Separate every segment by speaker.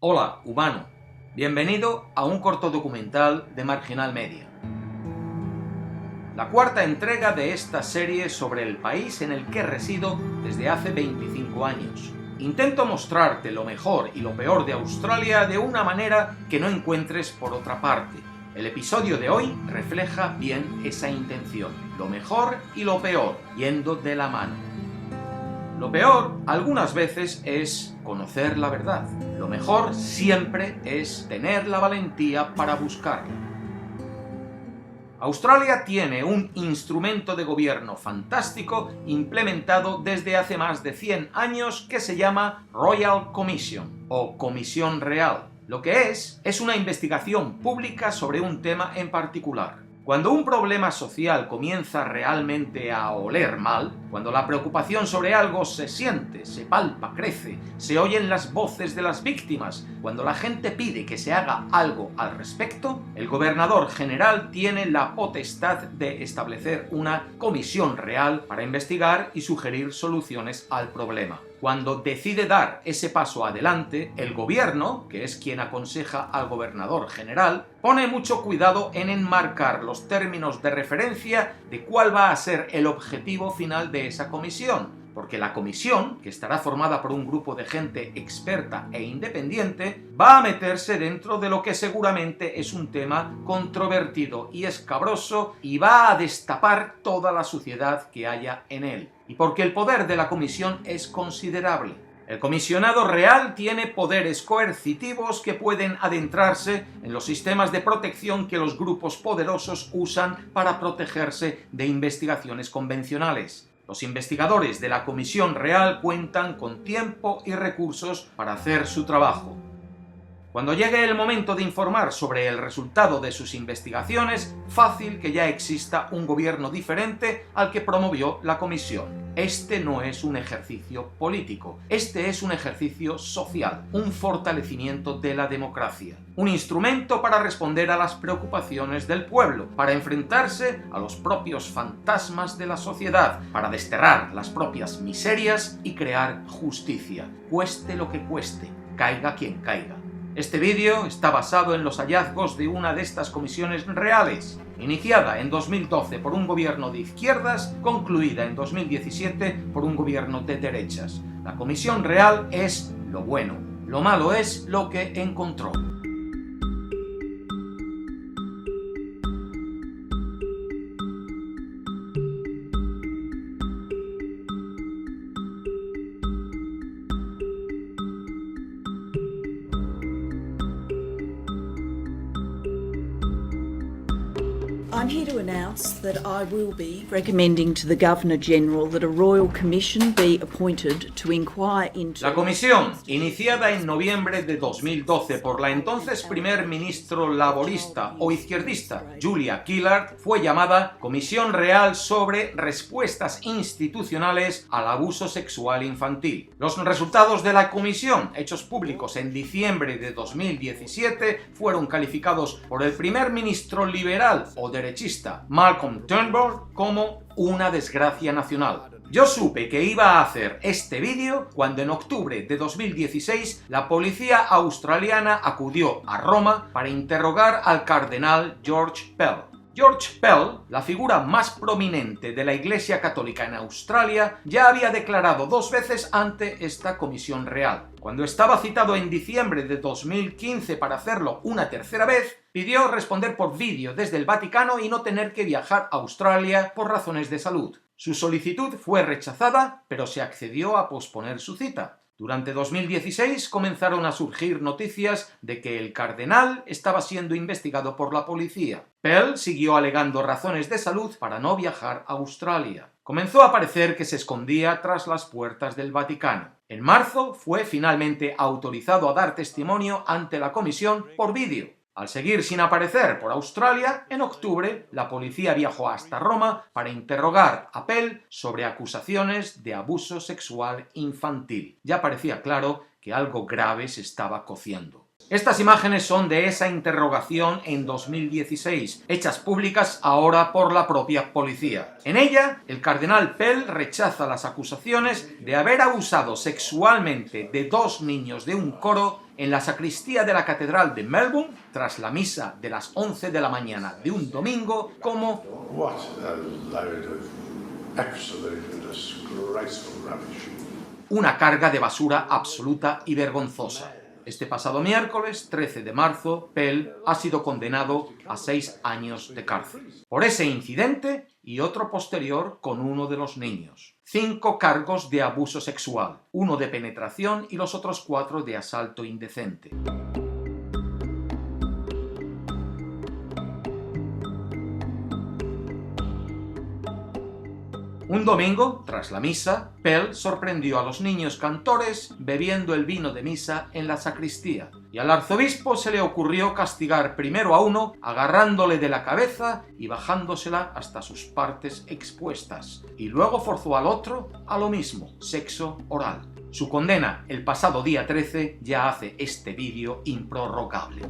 Speaker 1: Hola, humano. Bienvenido a un corto documental de Marginal Media. La cuarta entrega de esta serie sobre el país en el que resido desde hace 25 años. Intento mostrarte lo mejor y lo peor de Australia de una manera que no encuentres por otra parte. El episodio de hoy refleja bien esa intención, lo mejor y lo peor, yendo de la mano. Lo peor, algunas veces, es conocer la verdad. Lo mejor siempre es tener la valentía para buscarla. Australia tiene un instrumento de gobierno fantástico implementado desde hace más de 100 años que se llama Royal Commission o Comisión Real. Lo que es una investigación pública sobre un tema en particular. Cuando un problema social comienza realmente a oler mal, cuando la preocupación sobre algo se siente, se palpa, crece, se oyen las voces de las víctimas, cuando la gente pide que se haga algo al respecto, el gobernador general tiene la potestad de establecer una comisión real para investigar y sugerir soluciones al problema. Cuando decide dar ese paso adelante, el gobierno, que es quien aconseja al gobernador general, pone mucho cuidado en enmarcar los términos de referencia de cuál va a ser el objetivo final de esa comisión, porque la comisión, que estará formada por un grupo de gente experta e independiente, va a meterse dentro de lo que seguramente es un tema controvertido y escabroso y va a destapar toda la suciedad que haya en él. Y porque el poder de la comisión es considerable. El comisionado real tiene poderes coercitivos que pueden adentrarse en los sistemas de protección que los grupos poderosos usan para protegerse de investigaciones convencionales. Los investigadores de la Comisión Real cuentan con tiempo y recursos para hacer su trabajo. Cuando llegue el momento de informar sobre el resultado de sus investigaciones, fácil que ya exista un gobierno diferente al que promovió la comisión. Este no es un ejercicio político, este es un ejercicio social, un fortalecimiento de la democracia, un instrumento para responder a las preocupaciones del pueblo, para enfrentarse a los propios fantasmas de la sociedad, para desterrar las propias miserias y crear justicia, cueste lo que cueste, caiga quien caiga. Este vídeo está basado en los hallazgos de una de estas comisiones reales, iniciada en 2012 por un gobierno de izquierdas, concluida en 2017 por un gobierno de derechas. La comisión real es lo bueno, lo malo es lo que encontró.
Speaker 2: I'm here to announce that I will be recommending to the Governor-General that a Royal Commission be appointed to inquire into...
Speaker 1: La comisión, iniciada en noviembre de 2012 por la entonces primer ministro laborista o izquierdista Julia Gillard, fue llamada Comisión Real sobre Respuestas Institucionales al Abuso Sexual Infantil. Los resultados de la comisión, hechos públicos en diciembre de 2017, fueron calificados por el primer ministro liberal o derechista Malcolm Turnbull como una desgracia nacional. Yo supe que iba a hacer este vídeo cuando en octubre de 2016 la policía australiana acudió a Roma para interrogar al cardenal George Pell. George Pell, la figura más prominente de la Iglesia Católica en Australia, ya había declarado 2 veces ante esta comisión real. Cuando estaba citado en diciembre de 2015 para hacerlo una tercera vez, pidió responder por vídeo desde el Vaticano y no tener que viajar a Australia por razones de salud. Su solicitud fue rechazada, pero se accedió a posponer su cita. Durante 2016 comenzaron a surgir noticias de que el cardenal estaba siendo investigado por la policía. Pell siguió alegando razones de salud para no viajar a Australia. Comenzó a parecer que se escondía tras las puertas del Vaticano. En marzo fue finalmente autorizado a dar testimonio ante la comisión por vídeo. Al seguir sin aparecer por Australia, en octubre la policía viajó hasta Roma para interrogar a Pell sobre acusaciones de abuso sexual infantil. Ya parecía claro que algo grave se estaba cociendo. Estas imágenes son de esa interrogación en 2016, hechas públicas ahora por la propia policía. En ella, el cardenal Pell rechaza las acusaciones de haber abusado sexualmente de 2 niños de un coro en la sacristía de la Catedral de Melbourne, tras la misa de las 11 de la mañana de un domingo, como
Speaker 3: What a load of absolute disgraceful rubbish.
Speaker 1: una carga de basura absoluta y vergonzosa. Este pasado miércoles, 13 de marzo, Pell ha sido condenado a 6 años de cárcel por ese incidente y otro posterior con uno de los niños. 5 cargos de abuso sexual, 1 de penetración y los otros 4 de asalto indecente. Un domingo, tras la misa, Pell sorprendió a los niños cantores bebiendo el vino de misa en la sacristía, y al arzobispo se le ocurrió castigar primero a uno agarrándole de la cabeza y bajándosela hasta sus partes expuestas, y luego forzó al otro a lo mismo, sexo oral. Su condena el pasado día 13 ya hace este vídeo improrrogable.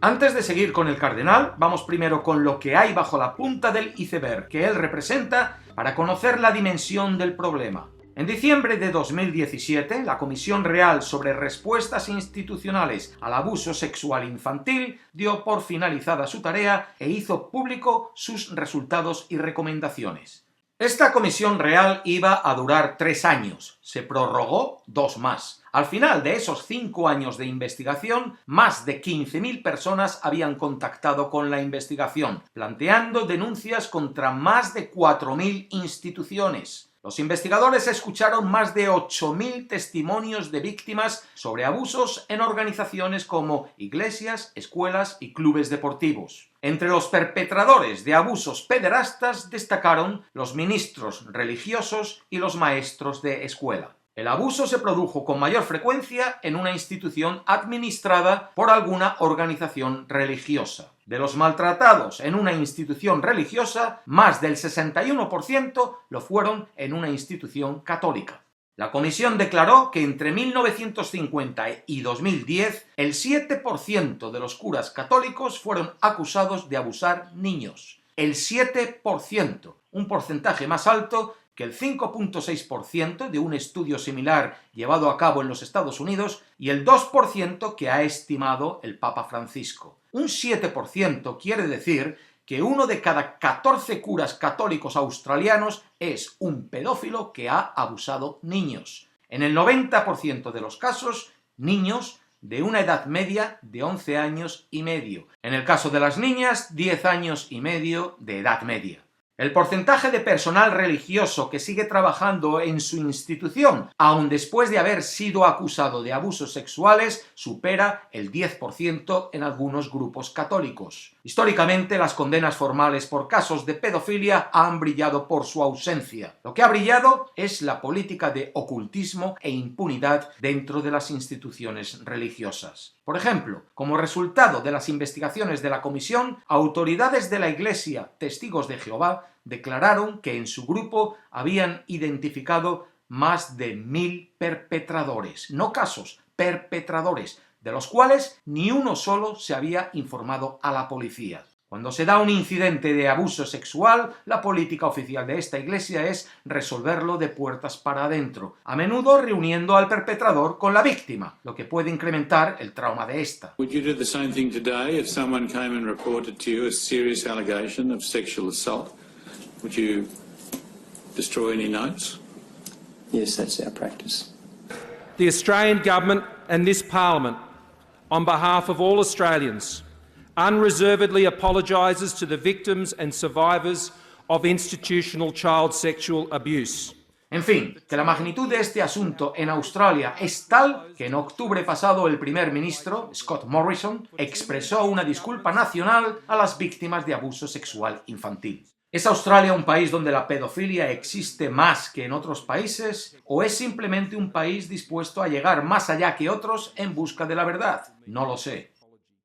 Speaker 1: Antes de seguir con el cardenal, vamos primero con lo que hay bajo la punta del iceberg que él representa para conocer la dimensión del problema. En diciembre de 2017, la Comisión Real sobre Respuestas Institucionales al Abuso Sexual Infantil dio por finalizada su tarea e hizo público sus resultados y recomendaciones. Esta Comisión Real iba a durar 3 años, se prorrogó 2 más. Al final de esos 5 años de investigación, más de 15.000 personas habían contactado con la investigación, planteando denuncias contra más de 4.000 instituciones. Los investigadores escucharon más de 8.000 testimonios de víctimas sobre abusos en organizaciones como iglesias, escuelas y clubes deportivos. Entre los perpetradores de abusos pederastas destacaron los ministros religiosos y los maestros de escuela. El abuso se produjo con mayor frecuencia en una institución administrada por alguna organización religiosa. De los maltratados en una institución religiosa, más del 61% lo fueron en una institución católica. La comisión declaró que entre 1950 y 2010, el 7% de los curas católicos fueron acusados de abusar niños. El 7%, un porcentaje más alto que el 5.6% de un estudio similar llevado a cabo en los Estados Unidos y el 2% que ha estimado el Papa Francisco. Un 7% quiere decir que 1 de cada 14 curas católicos australianos es un pedófilo que ha abusado niños. En el 90% de los casos, niños de una edad media de 11 años y medio. En el caso de las niñas, 10 años y medio de edad media. El porcentaje de personal religioso que sigue trabajando en su institución, aun después de haber sido acusado de abusos sexuales, supera el 10% en algunos grupos católicos. Históricamente, las condenas formales por casos de pedofilia han brillado por su ausencia. Lo que ha brillado es la política de ocultismo e impunidad dentro de las instituciones religiosas. Por ejemplo, como resultado de las investigaciones de la comisión, autoridades de la Iglesia, testigos de Jehová, declararon que en su grupo habían identificado más de 1.000 perpetradores, no casos, perpetradores, de los cuales ni uno solo se había informado a la policía. Cuando se da un incidente de abuso sexual, la política oficial de esta iglesia es resolverlo de puertas para adentro, a menudo reuniendo al perpetrador con la víctima, lo que puede incrementar el trauma de esta.
Speaker 4: Would you do the same thing today if someone came and reported to you a serious allegation of sexual assault? Would you destroy any notes?
Speaker 5: Yes, that's our practice.
Speaker 6: The Australian Government and this Parliament, on behalf of all Australians, unreservedly apologises to the victims and survivors of institutional child sexual abuse.
Speaker 1: En fin, que la magnitud de este asunto en Australia es tal que en octubre pasado el primer ministro, Scott Morrison, expresó una disculpa nacional a las víctimas de abuso sexual infantil. ¿Es Australia un país donde la pedofilia existe más que en otros países? ¿O es simplemente un país dispuesto a llegar más allá que otros en busca de la verdad? No lo sé.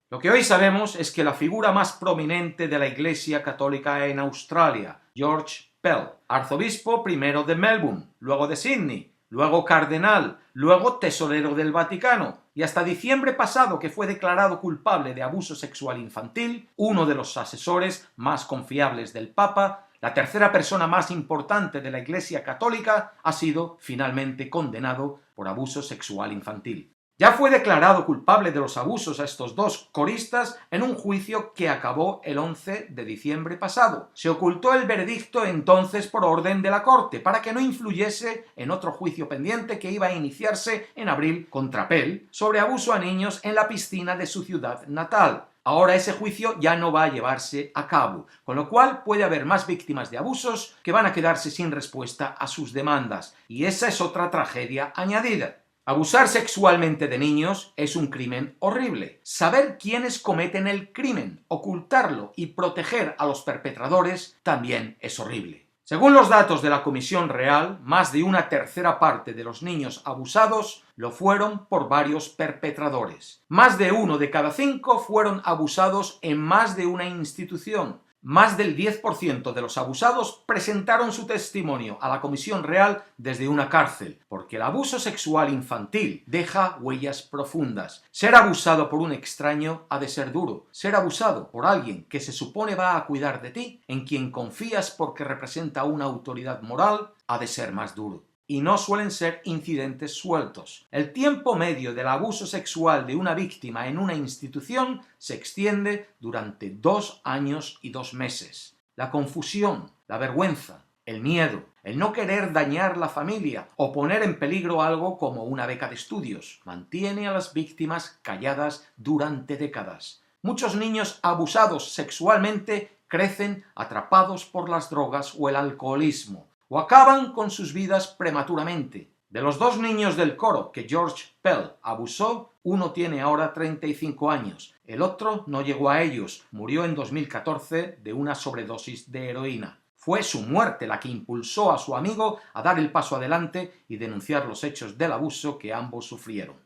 Speaker 1: Lo que hoy sabemos es que la figura más prominente de la Iglesia Católica en Australia, George Pell, arzobispo primero de Melbourne, luego de Sydney, luego cardenal, luego tesorero del Vaticano, y hasta diciembre pasado que fue declarado culpable de abuso sexual infantil, uno de los asesores más confiables del Papa, la tercera persona más importante de la Iglesia Católica, ha sido finalmente condenado por abuso sexual infantil. Ya fue declarado culpable de los abusos a estos dos coristas en un juicio que acabó el 11 de diciembre pasado. Se ocultó el veredicto entonces por orden de la Corte para que no influyese en otro juicio pendiente que iba a iniciarse en abril contra Pell sobre abuso a niños en la piscina de su ciudad natal. Ahora ese juicio ya no va a llevarse a cabo, con lo cual puede haber más víctimas de abusos que van a quedarse sin respuesta a sus demandas, y esa es otra tragedia añadida. Abusar sexualmente de niños es un crimen horrible. Saber quiénes cometen el crimen, ocultarlo y proteger a los perpetradores también es horrible. Según los datos de la Comisión Real, más de una tercera parte de los niños abusados lo fueron por varios perpetradores. Más de 1 de cada 5 fueron abusados en más de una institución. Más del 10% de los abusados presentaron su testimonio a la Comisión Real desde una cárcel, porque el abuso sexual infantil deja huellas profundas. Ser abusado por un extraño ha de ser duro. Ser abusado por alguien que se supone va a cuidar de ti, en quien confías porque representa una autoridad moral, ha de ser más duro. Y no suelen ser incidentes sueltos. El tiempo medio del abuso sexual de una víctima en una institución se extiende durante 2 años y 2 meses. La confusión, la vergüenza, el miedo, el no querer dañar la familia o poner en peligro algo como una beca de estudios, mantiene a las víctimas calladas durante décadas. Muchos niños abusados sexualmente crecen atrapados por las drogas o el alcoholismo, o acaban con sus vidas prematuramente. De los 2 niños del coro que George Pell abusó, uno tiene ahora 35 años, el otro no llegó a ellos, murió en 2014 de una sobredosis de heroína. Fue su muerte la que impulsó a su amigo a dar el paso adelante y denunciar los hechos del abuso que ambos sufrieron.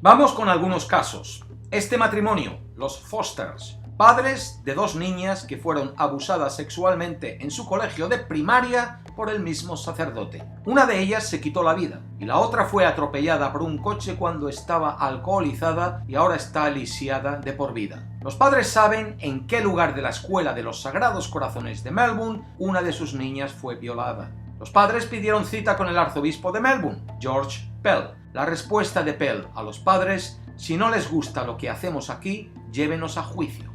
Speaker 1: Vamos con algunos casos. Este matrimonio, los Fosters, padres de 2 niñas que fueron abusadas sexualmente en su colegio de primaria por el mismo sacerdote. Una de ellas se quitó la vida y la otra fue atropellada por un coche cuando estaba alcoholizada y ahora está lisiada de por vida. Los padres saben en qué lugar de la escuela de los Sagrados Corazones de Melbourne una de sus niñas fue violada. Los padres pidieron cita con el arzobispo de Melbourne, George Pell. La respuesta de Pell a los padres: si no les gusta lo que hacemos aquí, llévenos a juicio.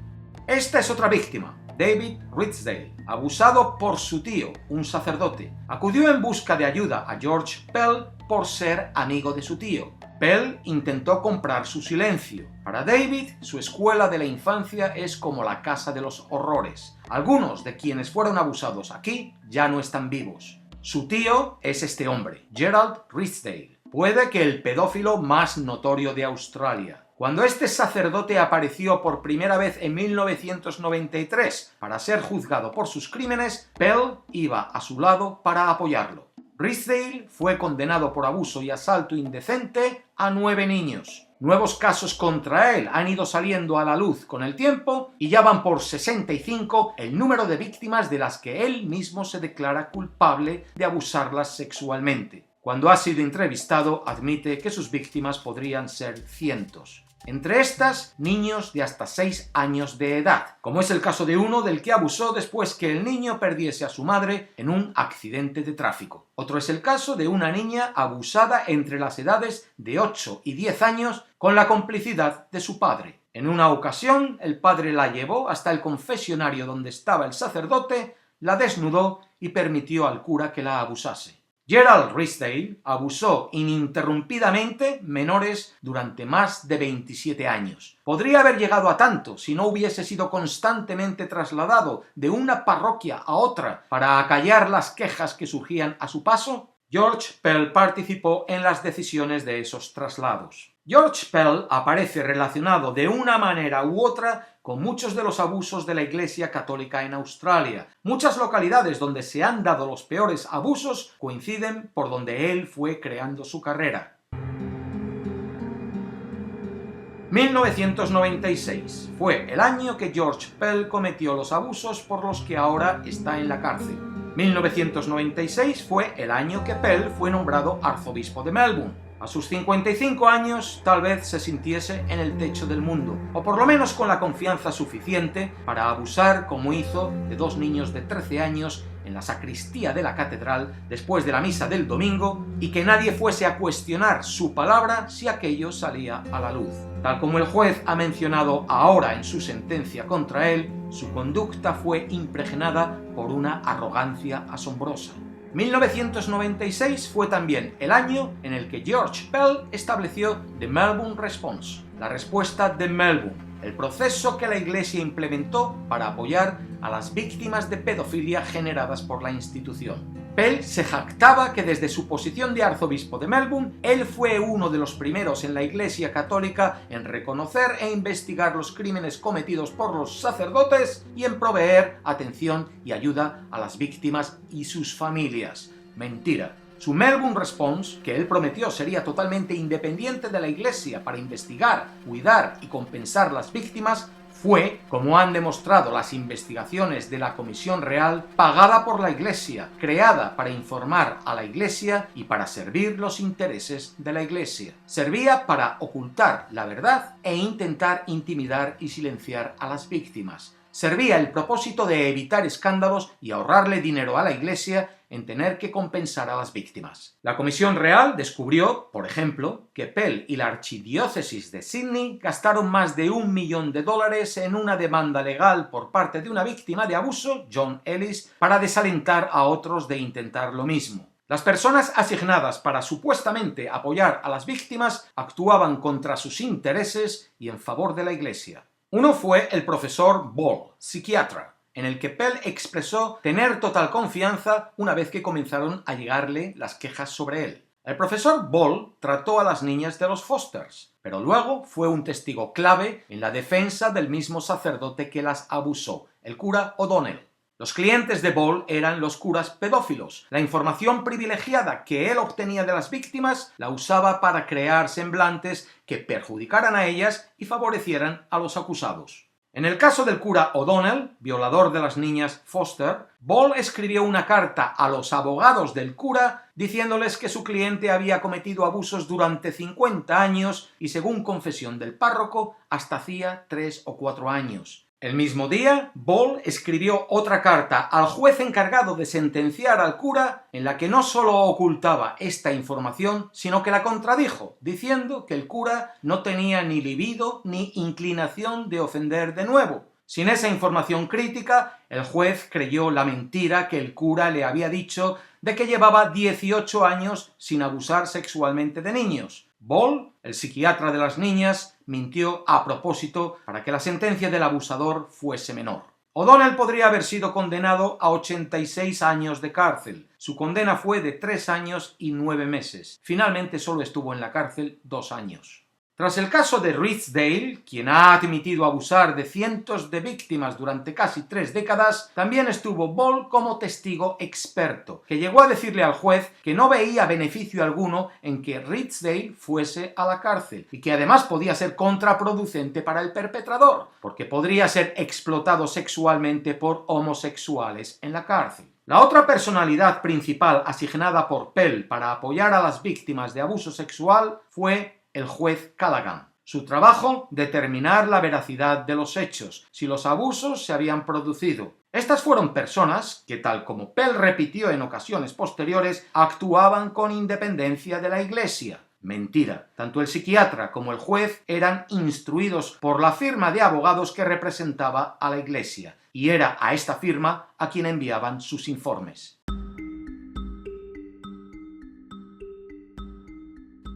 Speaker 1: Esta es otra víctima, David Ridsdale, abusado por su tío, un sacerdote. Acudió en busca de ayuda a George Pell por ser amigo de su tío. Pell intentó comprar su silencio. Para David, su escuela de la infancia es como la casa de los horrores. Algunos de quienes fueron abusados aquí ya no están vivos. Su tío es este hombre, Gerald Ridsdale. Puede que el pedófilo más notorio de Australia. Cuando este sacerdote apareció por primera vez en 1993 para ser juzgado por sus crímenes, Pell iba a su lado para apoyarlo. Ridsdale fue condenado por abuso y asalto indecente a 9 niños. Nuevos casos contra él han ido saliendo a la luz con el tiempo y ya van por 65 el número de víctimas de las que él mismo se declara culpable de abusarlas sexualmente. Cuando ha sido entrevistado, admite que sus víctimas podrían ser cientos. Entre estas, niños de hasta 6 años de edad, como es el caso de uno del que abusó después que el niño perdiese a su madre en un accidente de tráfico. Otro es el caso de una niña abusada entre las edades de 8 y 10 años con la complicidad de su padre. En una ocasión, el padre la llevó hasta el confesionario donde estaba el sacerdote, la desnudó y permitió al cura que la abusase. Gerald Ridsdale abusó ininterrumpidamente menores durante más de 27 años. Podría haber llegado a tanto si no hubiese sido constantemente trasladado de una parroquia a otra para acallar las quejas que surgían a su paso. George Pell participó en las decisiones de esos traslados. George Pell aparece relacionado de una manera u otra con muchos de los abusos de la Iglesia Católica en Australia. Muchas localidades donde se han dado los peores abusos coinciden por donde él fue creando su carrera. 1996 fue el año que George Pell cometió los abusos por los que ahora está en la cárcel. 1996 fue el año que Pell fue nombrado arzobispo de Melbourne. A sus 55 años tal vez se sintiese en el techo del mundo, o por lo menos con la confianza suficiente para abusar como hizo de 2 niños de 13 años en la sacristía de la catedral después de la misa del domingo y que nadie fuese a cuestionar su palabra si aquello salía a la luz. Tal como el juez ha mencionado ahora en su sentencia contra él, su conducta fue impregnada por una arrogancia asombrosa. 1996 fue también el año en el que George Pell estableció The Melbourne Response, la respuesta de Melbourne, el proceso que la Iglesia implementó para apoyar a las víctimas de pedofilia generadas por la institución. Pell se jactaba que desde su posición de arzobispo de Melbourne, él fue uno de los primeros en la Iglesia católica en reconocer e investigar los crímenes cometidos por los sacerdotes y en proveer atención y ayuda a las víctimas y sus familias. Mentira. Su Melbourne Response, que él prometió sería totalmente independiente de la Iglesia para investigar, cuidar y compensar las víctimas, fue, como han demostrado las investigaciones de la Comisión Real, pagada por la Iglesia, creada para informar a la Iglesia y para servir los intereses de la Iglesia. Servía para ocultar la verdad e intentar intimidar y silenciar a las víctimas. Servía el propósito de evitar escándalos y ahorrarle dinero a la Iglesia en tener que compensar a las víctimas. La Comisión Real descubrió, por ejemplo, que Pell y la Archidiócesis de Sydney gastaron más de $1 millón en una demanda legal por parte de una víctima de abuso, John Ellis, para desalentar a otros de intentar lo mismo. Las personas asignadas para supuestamente apoyar a las víctimas actuaban contra sus intereses y en favor de la Iglesia. Uno fue el profesor Ball, psiquiatra, en el que Pell expresó tener total confianza una vez que comenzaron a llegarle las quejas sobre él. El profesor Ball trató a las niñas de los Fosters, pero luego fue un testigo clave en la defensa del mismo sacerdote que las abusó, el cura O'Donnell. Los clientes de Ball eran los curas pedófilos. La información privilegiada que él obtenía de las víctimas la usaba para crear semblantes que perjudicaran a ellas y favorecieran a los acusados. En el caso del cura O'Donnell, violador de las niñas Foster, Ball escribió una carta a los abogados del cura diciéndoles que su cliente había cometido abusos durante 50 años y, según confesión del párroco, hasta hacía 3 o 4 años. El mismo día, Ball escribió otra carta al juez encargado de sentenciar al cura en la que no solo ocultaba esta información, sino que la contradijo, diciendo que el cura no tenía ni libido ni inclinación de ofender de nuevo. Sin esa información crítica, el juez creyó la mentira que el cura le había dicho de que llevaba 18 años sin abusar sexualmente de niños. Ball, el psiquiatra de las niñas, mintió a propósito para que la sentencia del abusador fuese menor. O'Donnell podría haber sido condenado a 86 años de cárcel. Su condena fue de 3 años y 9 meses. Finalmente solo estuvo en la cárcel 2 años. Tras el caso de Ridsdale, quien ha admitido abusar de cientos de víctimas durante casi 3 décadas, también estuvo Ball como testigo experto, que llegó a decirle al juez que no veía beneficio alguno en que Ridsdale fuese a la cárcel y que además podía ser contraproducente para el perpetrador, porque podría ser explotado sexualmente por homosexuales en la cárcel. La otra personalidad principal asignada por Pell para apoyar a las víctimas de abuso sexual fue el juez Callaghan. Su trabajo, determinar la veracidad de los hechos, si los abusos se habían producido. Estas fueron personas que, tal como Pell repitió en ocasiones posteriores, actuaban con independencia de la Iglesia. Mentira. Tanto el psiquiatra como el juez eran instruidos por la firma de abogados que representaba a la Iglesia, y era a esta firma a quien enviaban sus informes.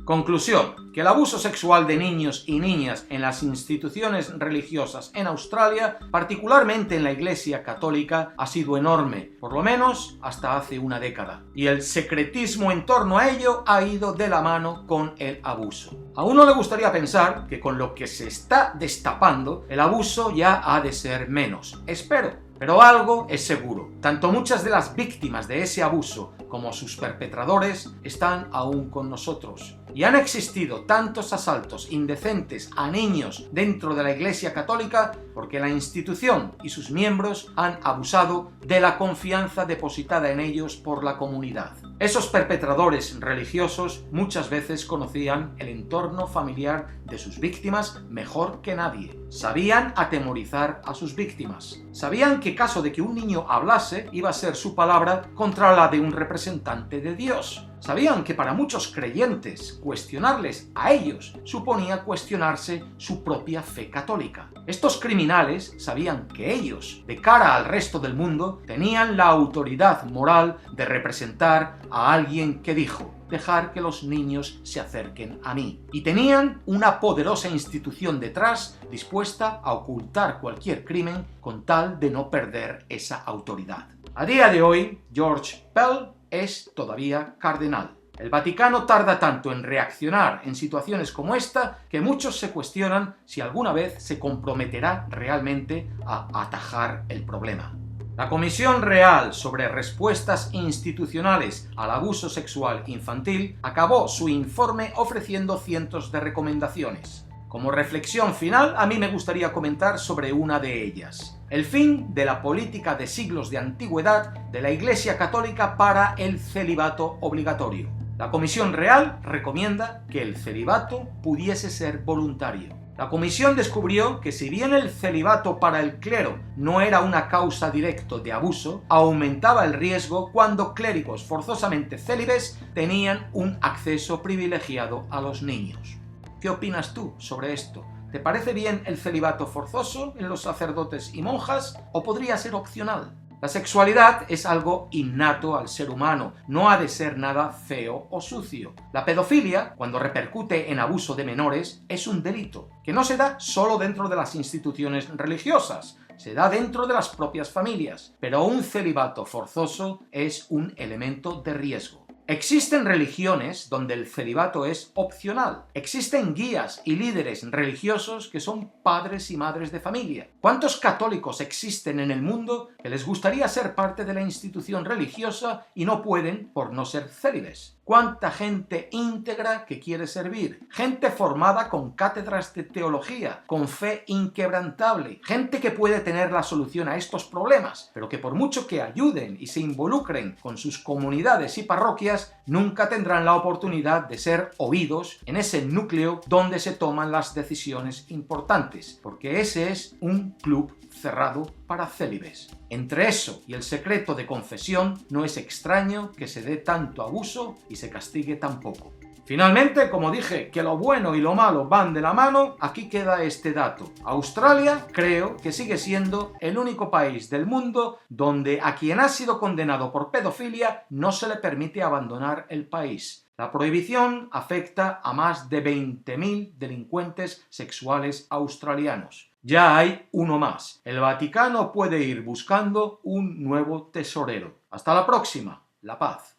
Speaker 1: Conclusión: que el abuso sexual de niños y niñas en las instituciones religiosas en Australia, particularmente en la Iglesia Católica, ha sido enorme, por lo menos hasta hace una década. Y el secretismo en torno a ello ha ido de la mano con el abuso. A uno le gustaría pensar que con lo que se está destapando, el abuso ya ha de ser menos. Espero. Pero algo es seguro, tanto muchas de las víctimas de ese abuso como sus perpetradores están aún con nosotros. Y han existido tantos asaltos indecentes a niños dentro de la Iglesia Católica porque la institución y sus miembros han abusado de la confianza depositada en ellos por la comunidad. Esos perpetradores religiosos muchas veces conocían el entorno familiar de sus víctimas mejor que nadie. Sabían atemorizar a sus víctimas. Sabían que caso de que un niño hablase iba a ser su palabra contra la de un representante de Dios. Sabían que para muchos creyentes cuestionarles a ellos suponía cuestionarse su propia fe católica. Estos criminales sabían que ellos, de cara al resto del mundo, tenían la autoridad moral de representar a alguien que dijo: dejar que los niños se acerquen a mí. Y tenían una poderosa institución detrás dispuesta a ocultar cualquier crimen con tal de no perder esa autoridad. A día de hoy, George Pell es todavía cardenal. El Vaticano tarda tanto en reaccionar en situaciones como esta que muchos se cuestionan si alguna vez se comprometerá realmente a atajar el problema. La Comisión Real sobre Respuestas Institucionales al Abuso Sexual Infantil acabó su informe ofreciendo cientos de recomendaciones. Como reflexión final, a mí me gustaría comentar sobre una de ellas: el fin de la política de siglos de antigüedad de la Iglesia Católica para el celibato obligatorio. La Comisión Real recomienda que el celibato pudiese ser voluntario. La comisión descubrió que si bien el celibato para el clero no era una causa directa de abuso, aumentaba el riesgo cuando clérigos forzosamente célibes tenían un acceso privilegiado a los niños. ¿Qué opinas tú sobre esto? ¿Te parece bien el celibato forzoso en los sacerdotes y monjas o podría ser opcional? La sexualidad es algo innato al ser humano, no ha de ser nada feo o sucio. La pedofilia, cuando repercute en abuso de menores, es un delito, que no se da solo dentro de las instituciones religiosas, se da dentro de las propias familias, pero un celibato forzoso es un elemento de riesgo. Existen religiones donde el celibato es opcional. Existen guías y líderes religiosos que son padres y madres de familia. ¿Cuántos católicos existen en el mundo que les gustaría ser parte de la institución religiosa y no pueden por no ser célibes? ¿Cuánta gente íntegra que quiere servir? Gente formada con cátedras de teología, con fe inquebrantable, gente que puede tener la solución a estos problemas, pero que por mucho que ayuden y se involucren con sus comunidades y parroquias, nunca tendrán la oportunidad de ser oídos en ese núcleo donde se toman las decisiones importantes, porque ese es un club cerrado para célibes. Entre eso y el secreto de confesión, no es extraño que se dé tanto abuso y se castigue tan poco. Finalmente, como dije que lo bueno y lo malo van de la mano, aquí queda este dato. Australia creo que sigue siendo el único país del mundo donde a quien ha sido condenado por pedofilia no se le permite abandonar el país. La prohibición afecta a más de 20.000 delincuentes sexuales australianos. Ya hay uno más. El Vaticano puede ir buscando un nuevo tesorero. Hasta la próxima. La paz.